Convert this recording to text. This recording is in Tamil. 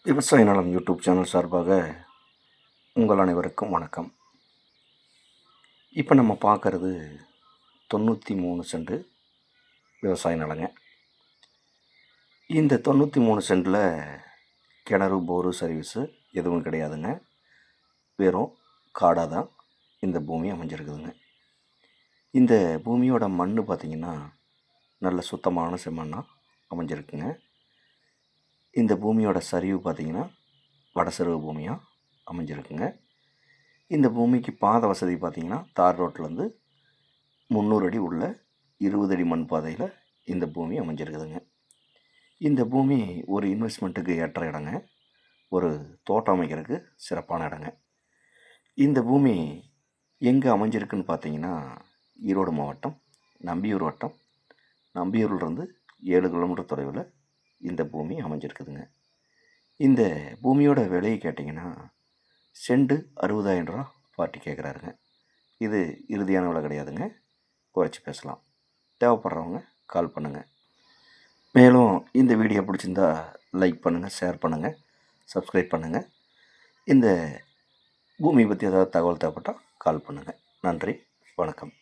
விவசாய நலம் யூடியூப் சேனல் சார்பாக உங்கள் அனைவருக்கும் வணக்கம். இப்போ நம்ம பார்க்குறது 93 சென்ட் விவசாய நிலங்க. இந்த 93 சென்டில் கிணறு போரு சர்வீஸு எதுவும் கிடையாதுங்க. வெறும் காடாக தான் இந்த பூமி அமைஞ்சிருக்குதுங்க. இந்த பூமியோட மண் பார்த்திங்கன்னா நல்ல சுத்தமான செம்மண்ணாக அமைஞ்சிருக்குங்க. இந்த பூமியோட சரிவு பார்த்திங்கன்னா வடசரிவு பூமியாக அமைஞ்சிருக்குங்க. இந்த பூமிக்கு பாதை வசதி பார்த்திங்கன்னா தார் ரோட்லேருந்து 300 அடி உள்ள 20 அடி மண் பாதையில் இந்த பூமி அமைஞ்சிருக்குதுங்க. இந்த பூமி ஒரு இன்வெஸ்ட்மெண்ட்டுக்கு ஏற்ற இடங்க, ஒரு தோட்டம் அமைக்கிறதுக்கு சிறப்பான இடங்க. இந்த பூமி எங்கே அமைஞ்சிருக்குன்னு பார்த்திங்கன்னா ஈரோடு மாவட்டம் நம்பியூர் வட்டம், நம்பியூர்லேருந்து 7 கிலோமீட்டர் தொலைவில் இந்த பூமி அமைஞ்சிருக்குதுங்க. இந்த பூமியோட விலையை கேட்டிங்கன்னா சென்ட் 60,000 ரூபா பார்ட்டி கேட்குறாருங்க. இது இறுதியான விலை கிடையாதுங்க, குறைச்சி பேசலாம். தேவைப்படுறவங்க கால் பண்ணுங்கள். மேலும் இந்த வீடியோ பிடிச்சிருந்தா லைக் பண்ணுங்கள், ஷேர் பண்ணுங்கள், சப்ஸ்கிரைப் பண்ணுங்கள். இந்த பூமி பற்றி ஏதாவது தகவல் தேவைப்பட்டால் கால் பண்ணுங்கள். நன்றி, வணக்கம்.